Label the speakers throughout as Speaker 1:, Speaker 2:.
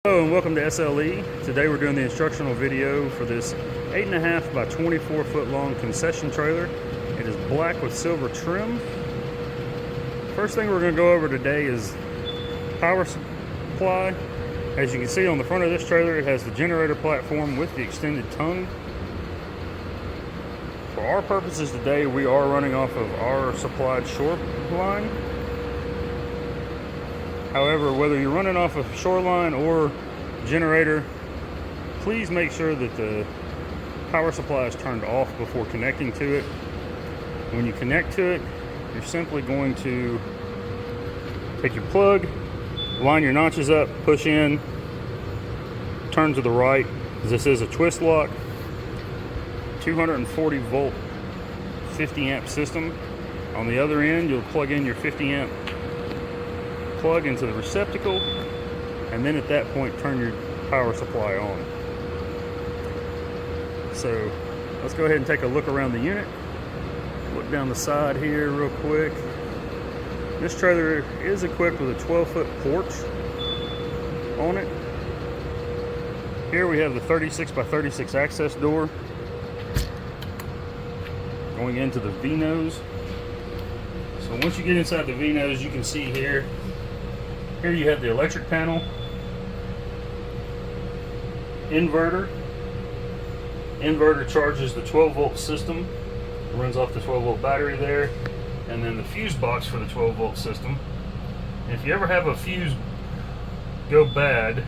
Speaker 1: Hello and welcome to SLE. Today we're doing the instructional video for this 8.5 by 24 foot long concession trailer. It is black with silver trim. First thing we're going to go over today is power supply. As you can see on the front of this trailer, it has the generator platform with the extended tongue. For our purposes today, we are running off of our supplied shoreline. However, whether you're running off of shoreline or generator, please make sure that the power supply is turned off before connecting to it. When you connect to it, you're simply going to take your plug, line your notches up, push in, turn to the right. This is a twist lock, 240 volt, 50 amp system. On the other end, you'll plug in your 50 amp plug into the receptacle, and then at that point turn your power supply on. So let's go ahead and take a look around the unit. Look down the side here real quick. This trailer is equipped with a 12-foot porch on it. Here we have the 36 by 36 access door going into the V-nose. So once you get inside the V-nose, you can see here you have the electric panel, inverter charges the 12 volt system, it runs off the 12 volt battery there, and then the fuse box for the 12 volt system. And if you ever have a fuse go bad,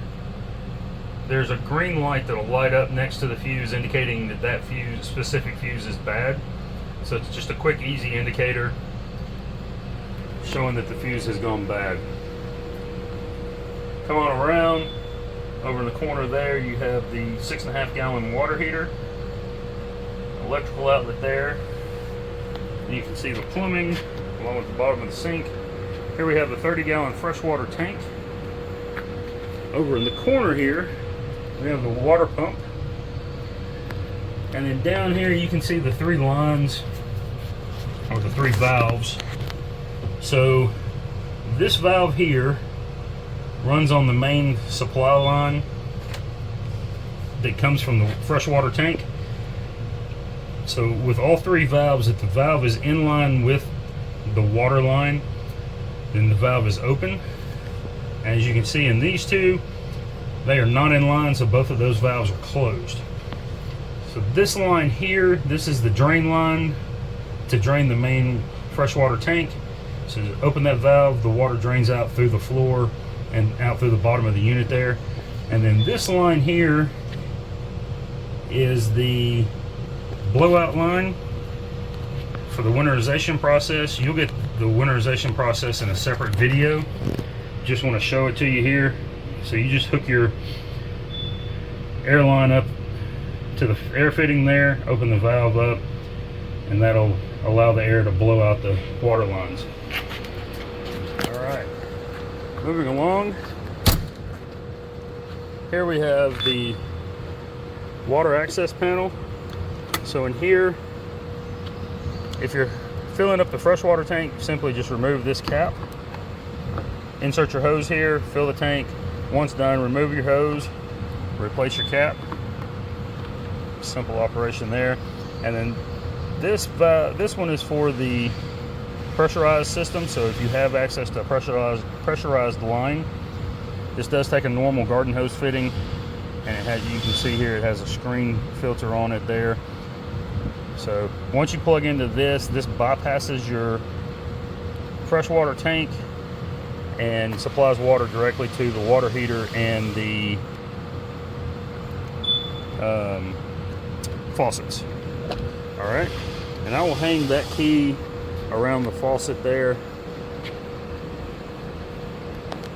Speaker 1: there's a green light that'll light up next to the fuse indicating that that specific fuse is bad. So it's just a quick, easy indicator showing that the fuse has gone bad. Come on around. Over in the corner there, you have the 6.5 gallon water heater, electrical outlet there. And you can see the plumbing along with the bottom of the sink. Here we have the 30 gallon freshwater tank. Over in the corner here, we have the water pump. And then down here, you can see the 3 lines, or the 3 valves. So this valve here runs on the main supply line that comes from the freshwater tank. So with all 3 valves, if the valve is in line with the water line, then the valve is open. As you can see in these 2, they are not in line, so both of those valves are closed. So this line here, this is the drain line to drain the main freshwater tank. So to open that valve, the water drains out through the floor and out through the bottom of the unit there. And then this line here is the blowout line for the winterization process. You'll get the winterization process in a separate video. Just want to show it to you here. So you just hook your air line up to the air fitting there, open the valve up, and that'll allow the air to blow out the water lines. Moving along, here we have the water access panel. So in here, if you're filling up the freshwater tank, simply just remove this cap, insert your hose here, fill the tank. Once done, remove your hose, replace your cap. Simple operation there. And then this one is for the pressurized system. So if you have access to a pressurized line, this does take a normal garden hose fitting, and it has, you can see here, it has a screen filter on it there. So once you plug into this bypasses your freshwater tank and supplies water directly to the water heater and the faucets. All right, and I will hang that key around the faucet there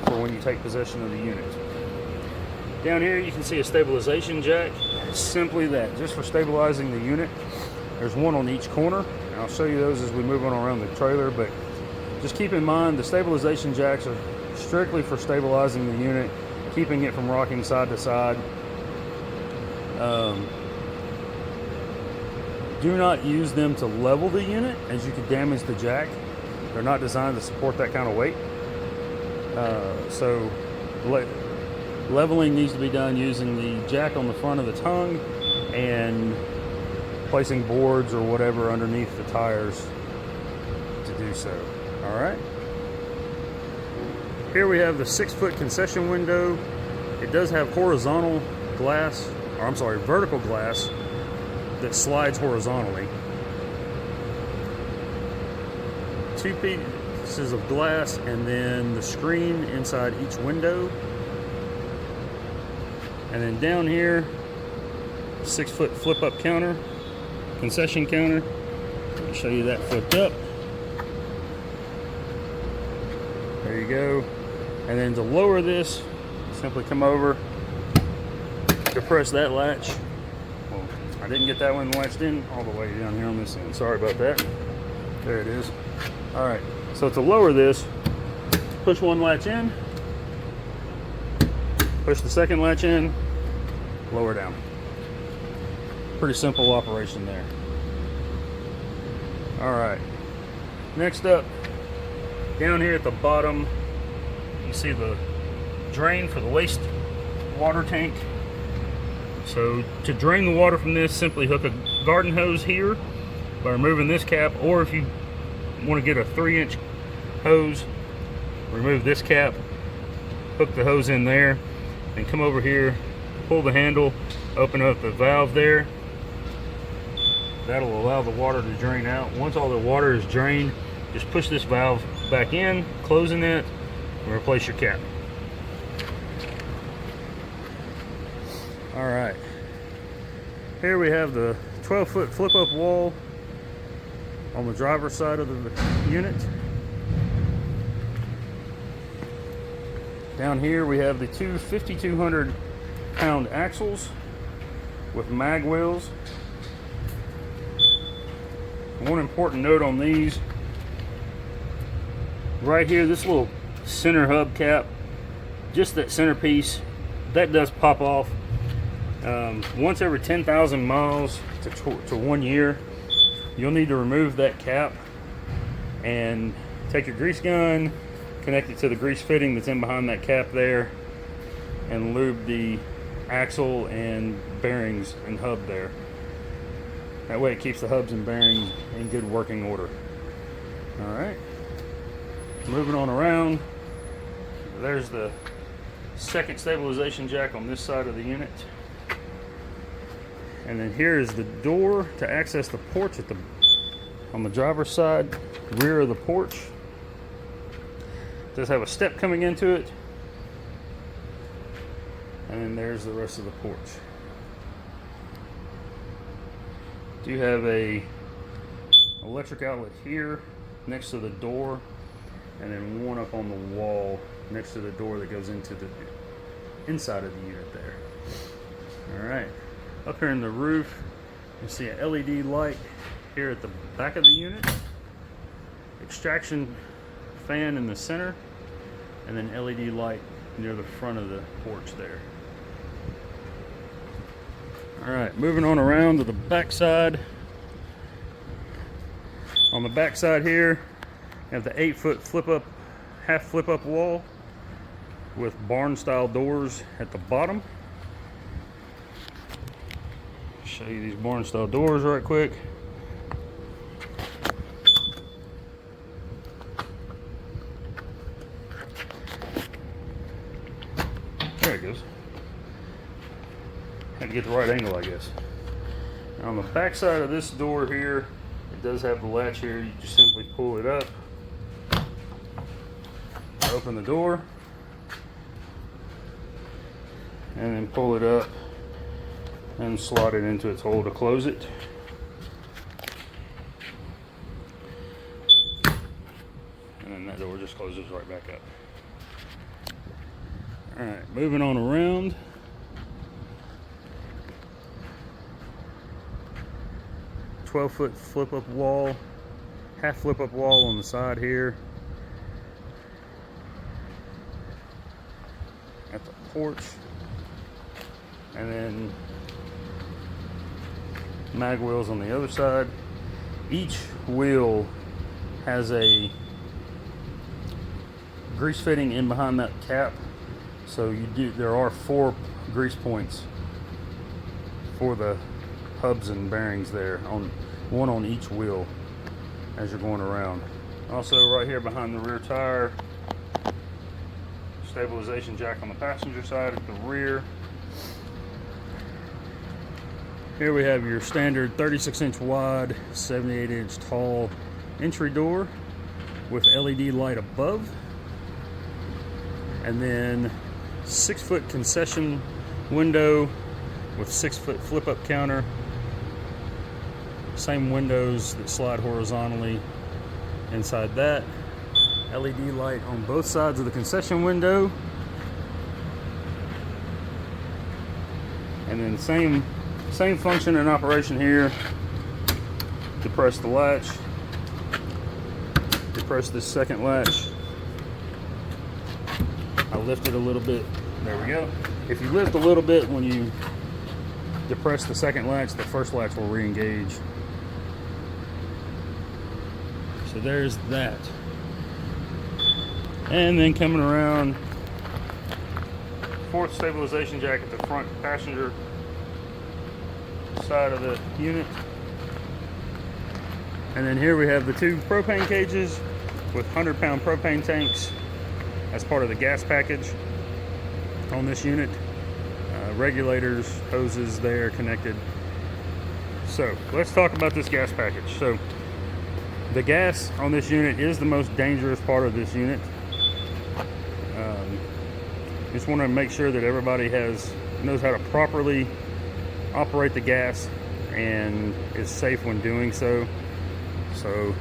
Speaker 1: for when you take possession of the unit. Down here you can see a stabilization jack. It's simply that, just for stabilizing the unit. There's one on each corner, and I'll show you those as we move on around the trailer, but just keep in mind the stabilization jacks are strictly for stabilizing the unit, keeping it from rocking side to side. Do not use them to level the unit, as you could damage the jack. They're not designed to support that kind of weight. So Leveling needs to be done using the jack on the front of the tongue and placing boards or whatever underneath the tires to do so. All right. Here we have the 6-foot concession window. It does have horizontal glass, or I'm sorry, vertical glass that slides horizontally. 2 pieces of glass and then the screen inside each window. And then down here, 6-foot flip-up counter, concession counter. Let me show you that flipped up. There you go. And then to lower this, simply come over, depress that latch. Well, I didn't get that one latched in all the way down here on this end. Sorry about that. There it is. All right, so to lower this, push one latch in, push the second latch in, lower down. Pretty simple operation there. All right, next up, down here at the bottom, you see the drain for the waste water tank. So to drain the water from this, simply hook a garden hose here by removing this cap, or if you want to get a 3-inch hose, remove this cap, hook the hose in there, and come over here, pull the handle, open up the valve there. That'll allow the water to drain out. Once all the water is drained, just push this valve back in, closing it, and replace your cap. All right, here we have the 12-foot flip-up wall on the driver's side of the unit. Down here we have the two 5,200-pound axles with mag wheels. One important note on these, right here, this little center hub cap, just that centerpiece, that does pop off. Once every 10,000 miles to 1 year, you'll need to remove that cap and take your grease gun, connect it to the grease fitting that's in behind that cap there, and lube the axle and bearings and hub there. That way it keeps the hubs and bearings in good working order. All right, moving on around, there's the second stabilization jack on this side of the unit. And then here is the door to access the porch on the driver's side, rear of the porch. It does have a step coming into it. And then there's the rest of the porch. Do have a electric outlet here next to the door, and then one up on the wall next to the door that goes into the inside of the unit there. All right. Up here in the roof, you see an LED light here at the back of the unit, extraction fan in the center, and then LED light near the front of the porch there. All right, moving on around to the back side. On the back side here, you have the 8-foot half flip up wall with barn style doors at the bottom. Show you these barn style doors right quick. There it goes. Had to get the right angle, I guess. Now on the back side of this door here, it does have the latch here. You just simply pull it up, open the door, and then pull it up and slot it into its hole to close it. And then that door just closes right back up. All right, moving on around. "12-foot flip-up wall, half flip-up wall on the side here. At the porch. And then mag wheels on the other side. Each wheel has a grease fitting in behind that cap So there are 4 grease points for the hubs and bearings there, one on each wheel as you're going around. Also right here behind the rear tire, stabilization jack on the passenger side at the rear. Here we have your standard 36-inch wide, 78-inch tall entry door with LED light above, and then 6-foot concession window with 6-foot flip-up counter. Same windows that slide horizontally inside that. LED light on both sides of the concession window. And then same function and operation here. Depress the latch. Depress this second latch. I lift it a little bit. There we go. If you lift a little bit when you depress the second latch, the first latch will re-engage. So there's that. And then coming around, 4th stabilization jack at the front passenger side of the unit. And then here we have the 2 propane cages with 100-pound propane tanks as part of the gas package on this unit. Regulators, hoses there connected. So let's talk about this gas package. So the gas on this unit is the most dangerous part of this unit. Just want to make sure that everybody knows how to properly operate the gas and is safe when doing so. So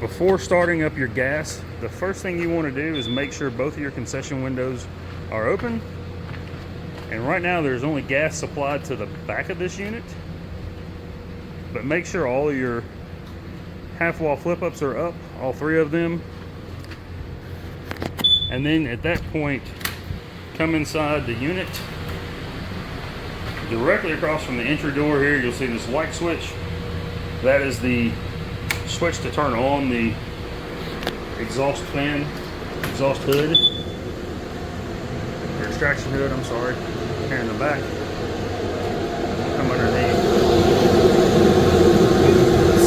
Speaker 1: before starting up your gas, the first thing you want to do is make sure both of your concession windows are open. And right now there's only gas supplied to the back of this unit, but make sure all of your half wall flip ups are up, all 3 of them. And then at that point, come inside the unit. Directly across from the entry door here, you'll see this light switch. That is the switch to turn on the exhaust fan, exhaust hood, or extraction hood, I'm sorry, here in the back. Come underneath.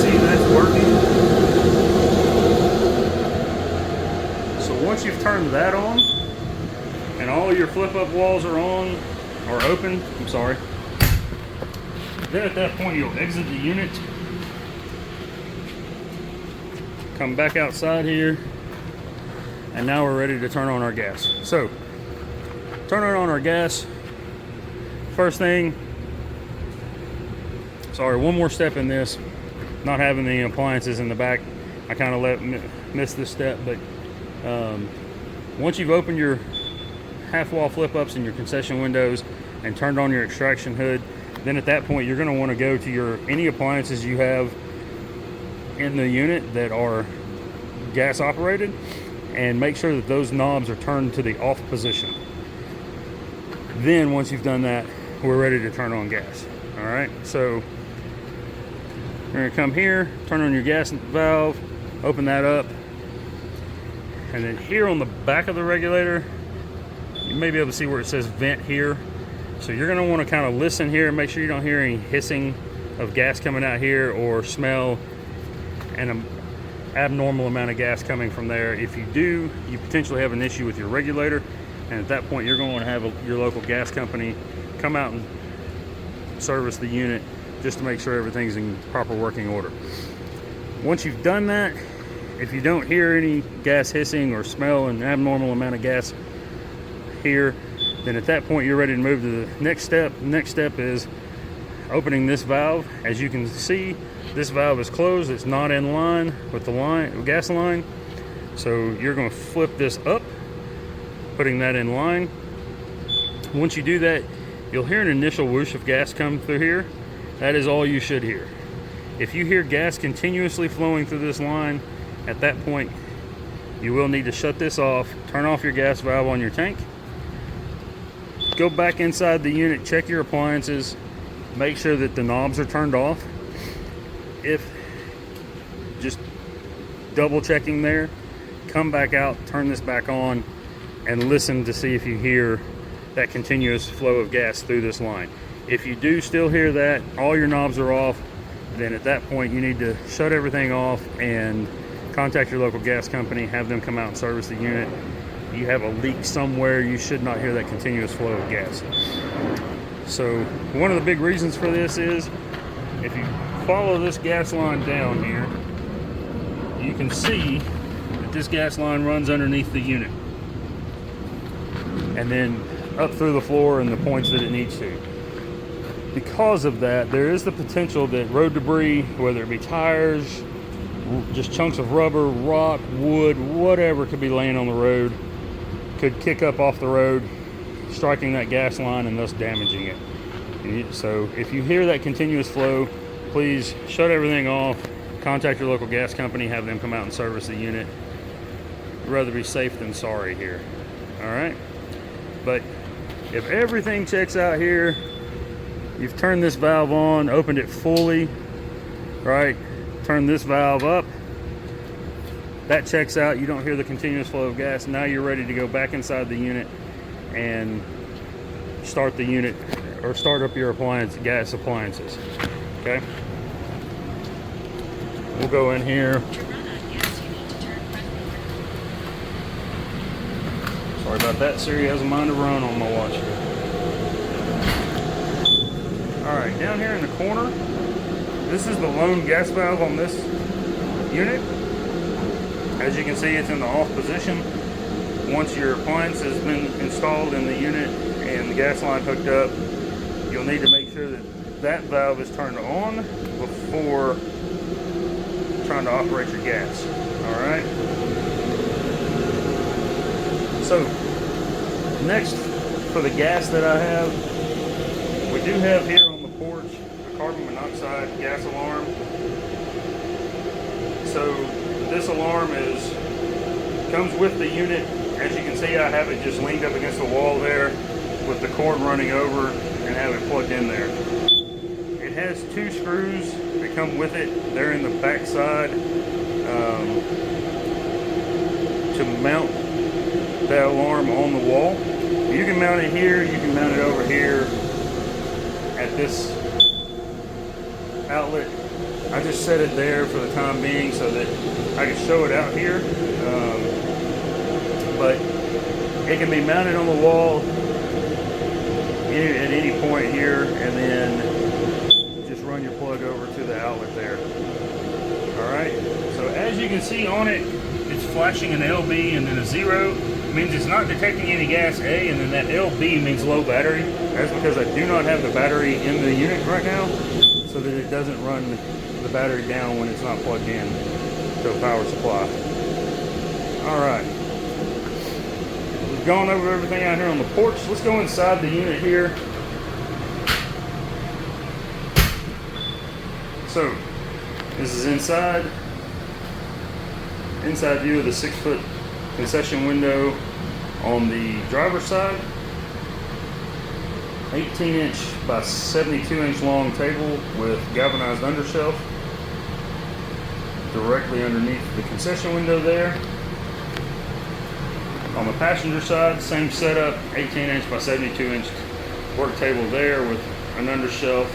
Speaker 1: See, that's working. So once you've turned that on, and all your flip-up walls are on, or open, I'm sorry, then at that point you'll exit the unit, come back outside here, and now we're ready to turn on our gas. So, turning on our gas, first thing, sorry, one more step in this, not having the appliances in the back, I kind of missed this step, but once you've opened your half wall flip ups and your concession windows and turned on your extraction hood, then at that point you're going to want to go to any appliances you have in the unit that are gas operated, and make sure that those knobs are turned to the off position. Then once you've done that, we're ready to turn on gas. All right, so you're going to come here, turn on your gas valve, open that up, and then here on the back of the regulator, you may be able to see where it says vent here. So you're going to want to kind of listen here and make sure you don't hear any hissing of gas coming out here or smell an abnormal amount of gas coming from there. If you do, you potentially have an issue with your regulator, and at that point you're going to have your local gas company come out and service the unit just to make sure everything's in proper working order. Once you've done that, if you don't hear any gas hissing or smell an abnormal amount of gas here, then at that point you're ready to move to the next step. The next step is opening this valve. As you can see, this valve is closed. It's not in line with the gas line. So you're going to flip this up, putting that in line. Once you do that, you'll hear an initial whoosh of gas come through here. That is all you should hear. If you hear gas continuously flowing through this line, at that point you will need to shut this off, turn off your gas valve on your tank, go back inside the unit, check your appliances, make sure that the knobs are turned off. If just double checking there, come back out, turn this back on, and listen to see if you hear that continuous flow of gas through this line. If you do still hear that, all your knobs are off, then at that point you need to shut everything off and contact your local gas company, have them come out and service the unit. You have a leak somewhere, you should not hear that continuous flow of gas. So one of the big reasons for this is, if you follow this gas line down here, you can see that this gas line runs underneath the unit and then up through the floor and the points that it needs to. Because of that, there is the potential that road debris, whether it be tires, just chunks of rubber, rock, wood, whatever could be laying on the road, could kick up off the road, striking that gas line and thus damaging it. So if you hear that continuous flow, please shut everything off, contact your local gas company, have them come out and service the unit. I'd rather be safe than sorry here. All right, but if everything checks out here, you've turned this valve on, opened it fully, right? Turn this valve up, that checks out, you don't hear the continuous flow of gas. Now you're ready to go back inside the unit and start the unit, or start up your gas appliances. Okay, we'll go in here. Sorry about that, Siri has a mind to run on my watch here. Alright, down here in the corner, this is the lone gas valve on this unit. As you can see, it's in the off position. Once your appliance has been installed in the unit and the gas line hooked up, you'll need to make sure that that valve is turned on before trying to operate your gas. Alright? So, next, for the gas that I have, we do have here on the porch a carbon monoxide gas alarm. So this alarm comes with the unit. As you can see, I have it just leaned up against the wall there with the cord running over and have it plugged in there. It has 2 screws that come with it. They're in the back side to mount that alarm on the wall. You can mount it here, you can mount it over here at this outlet. I just set it there for the time being so that I can show it out here. But it can be mounted on the wall at any point here, and then just run your plug over to the outlet there. Alright, so as you can see on it, it's flashing an LB and then a 0. It means it's not detecting any gas A, and then that LB means low battery. That's because I do not have the battery in the unit right now, so that it doesn't run the battery down when it's not plugged in to a power supply. Alright, we've gone over everything out here on the porch. Let's go inside the unit here. So, this is inside view of the 6-foot concession window on the driver's side. 18-inch by 72-inch long table with galvanized undershelf directly underneath the concession window there. On the passenger side, same setup, 18-inch by 72-inch work table there with an undershelf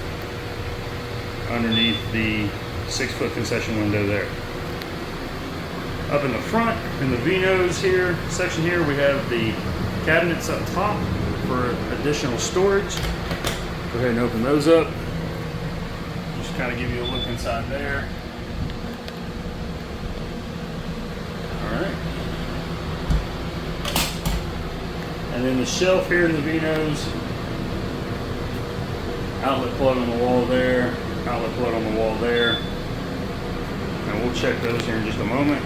Speaker 1: underneath the 6-foot concession window there. Up in the front, in the V-nose here, section here, we have the cabinets up top for additional storage. Go ahead and open those up. Just kind of give you a look inside there. Alright. And then the shelf here in the V-nose, outlet plug on the wall there, outlet plug on the wall there. And we'll check those here in just a moment.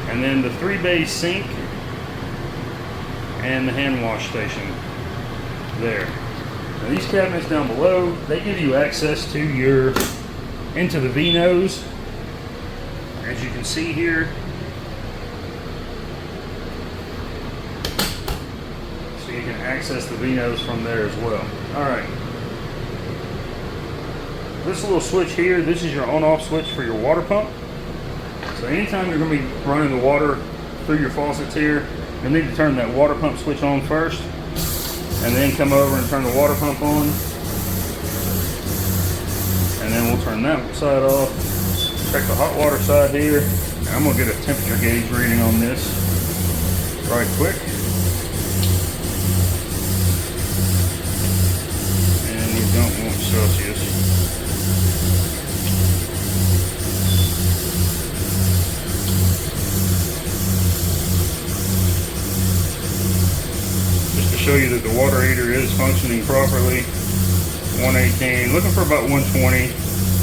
Speaker 1: And then the 3-bay sink and the hand wash station there. Now these cabinets down below, they give you access to into the V-nose. As you can see here. So you can access the V-nose from there as well. Alright. This little switch here, this is your on-off switch for your water pump. So anytime you're going to be running the water through your faucets here, You'll need to turn that water pump switch on first, and then come over and turn the water pump on. And then we'll turn that side off. Check the hot water side here. And I'm gonna get a temperature gauge reading on this right quick. And we don't want Celsius. Show you that the water heater is functioning properly. 118, looking for about 120.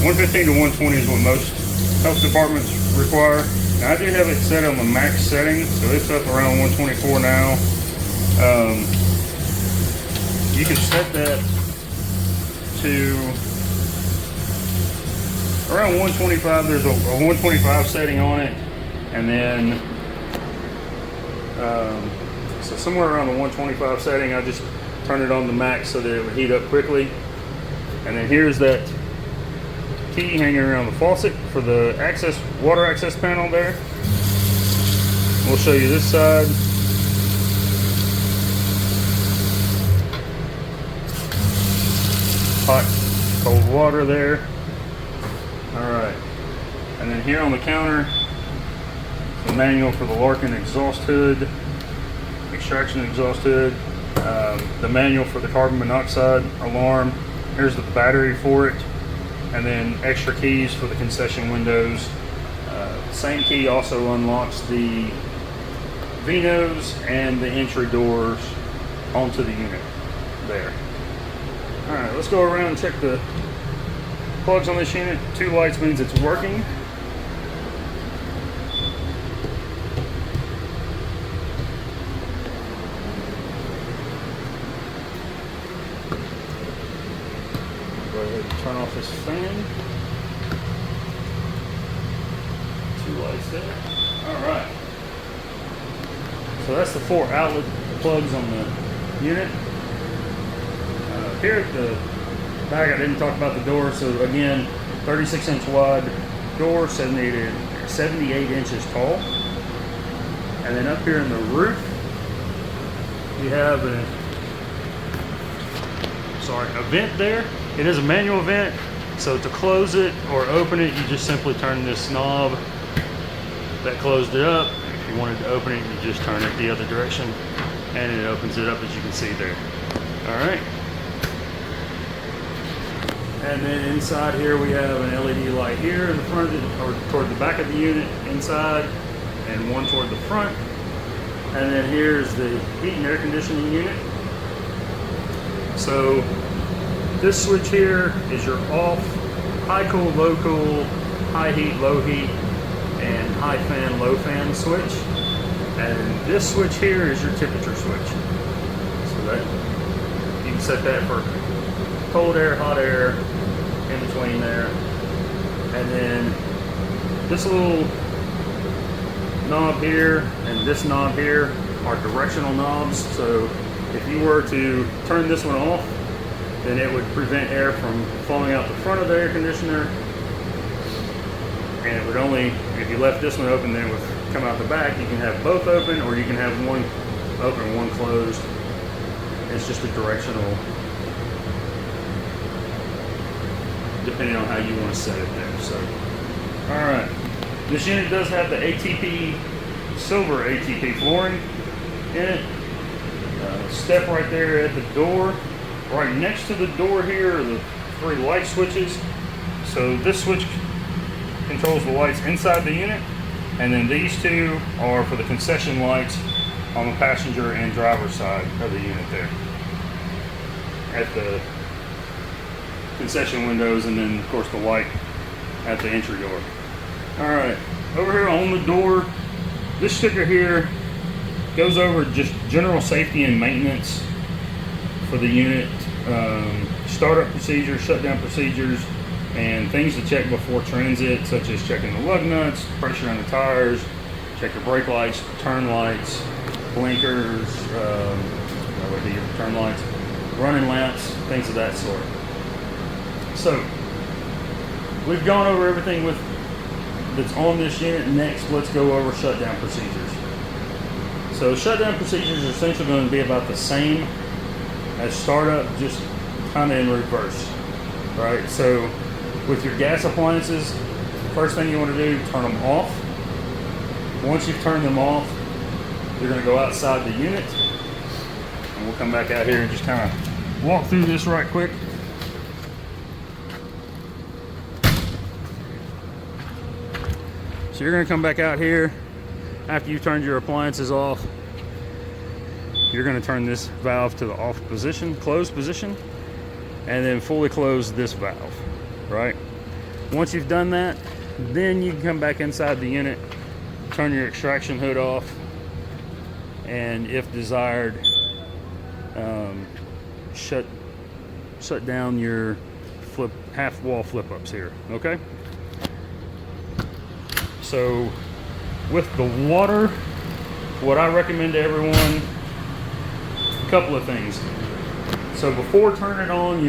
Speaker 1: 115 to 120 is what most health departments require. Now I do have it set on the max setting, so it's up around 124 now. You can set that to around 125. There's a 125 setting on it, and then so somewhere around the 125 setting, I just turn it on the max so that it would heat up quickly. And then here's that key hanging around the faucet for the water access panel there. We'll show you this side. Hot, cold water there. All right. And then here on the counter, the manual for the Larkin exhaust hood. Extraction exhaust hood, the manual for the carbon monoxide alarm. Here's the battery for it, and then extra keys for the concession windows. Same key also unlocks the Vinos and the entry doors onto the unit there. All right, let's go around and check the plugs on this unit. 2 lights means it's working. Go ahead and turn off this fan. 2 lights there. All right. So that's the 4 outlet plugs on the unit. Here at the back, I didn't talk about the door. So again, 36-inch wide door, 78 inches tall. And then up here in the roof, we have a vent there. It is a manual vent, so to close it or open it, you just simply turn this knob that closed it up. If you wanted to open it, you just turn it the other direction, and it opens it up, as you can see there. All right. And then inside here, we have an LED light here in the front of it, or toward the back of the unit inside, and one toward the front. And then here's the heat and air conditioning unit. So this switch here is your off, high cool, low cool, high heat, low heat, and high fan, low fan switch. And this switch here is your temperature switch. So that you can set that for cold air, hot air, in between there. And then this little knob here and this knob here are directional knobs. So if you were to turn this one off, then it would prevent air from flowing out the front of the air conditioner. And it would only, if you left this one open, then it would come out the back. You can have both open, or you can have one open and one closed. It's just a directional, depending on how you want to set it there. So, all right. This unit does have the ATP, silver ATP flooring in it. Step right there at the door. Right next to the door here are the 3 light switches. So this switch controls the lights inside the unit, and then these 2 are for the concession lights on the passenger and driver side of the unit there at the concession windows, and then of course the light at the entry door. All right, over here on the door, this sticker here goes over just general safety and maintenance for the unit, startup procedures, shutdown procedures, and things to check before transit, such as checking the lug nuts, pressure on the tires, check your brake lights, turn lights, blinkers, that would be your turn lights, running lamps, things of that sort. So we've gone over everything that's on this unit. Next, let's go over shutdown procedures. So shutdown procedures are essentially going to be about the same as startup, just kind of in reverse, right? So with your gas appliances, first thing you want to do, turn them off. Once you've turned them off, you're going to go outside the unit, and we'll come back out here and just kind of walk through this right quick. So you're going to come back out here after you've turned your appliances off. You're going to turn this valve to the off position, closed position, and then fully close this valve, right? Once you've done that, then you can come back inside the unit, turn your extraction hood off, and if desired, shut down your half wall flip ups here, okay? So with the water, what I recommend to everyone, a couple of things. So before turning on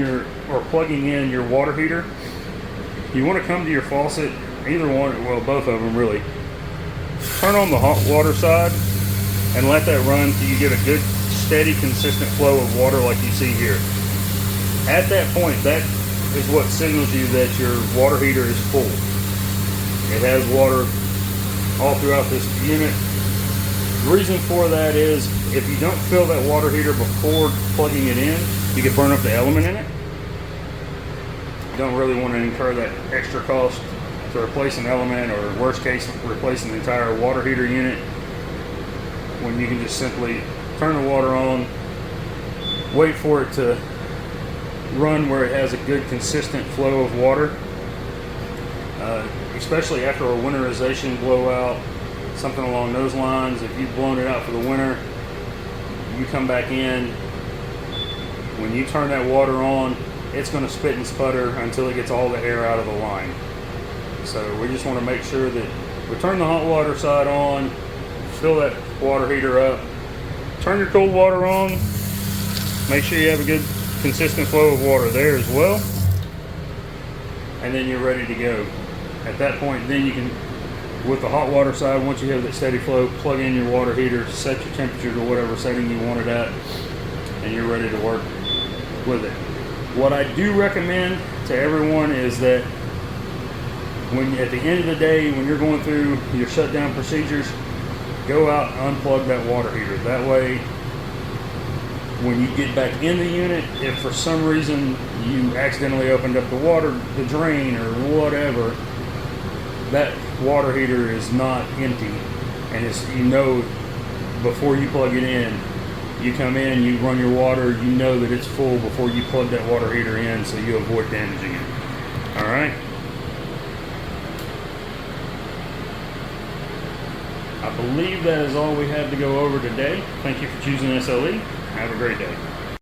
Speaker 1: or plugging in your water heater, you want to come to your faucet, either one, well, both of them really. Turn on the hot water side and let that run until you get a good, steady, consistent flow of water like you see here. At that point, that is what signals you that your water heater is full. It has water all throughout this unit. The reason for that is if you don't fill that water heater before plugging it in, you can burn up the element in it. You don't really want to incur that extra cost to replace an element, or worst case, replace an entire water heater unit, when you can just simply turn the water on, wait for it to run where it has a good consistent flow of water. Especially after a winterization blowout, something along those lines. If you've blown it out for the winter, you come back in, when you turn that water on, it's going to spit and sputter until it gets all the air out of the line. So we just want to make sure that we turn the hot water side on, fill that water heater up, turn your cold water on, make sure you have a good consistent flow of water there as well, and then you're ready to go. At that point, then you can, with the hot water side, once you have that steady flow, plug in your water heater, set your temperature to whatever setting you want it at, and you're ready to work with it. What I do recommend to everyone is that when at the end of the day, when you're going through your shutdown procedures, go out and unplug that water heater. That way, when you get back in the unit, if for some reason you accidentally opened up the drain or whatever, that water heater is not empty, and before you plug it in, you come in, you run your water, you know that it's full before you plug that water heater in, so you avoid damaging it. All right. I believe that is all we have to go over today. Thank you for choosing SLE. Have a great day.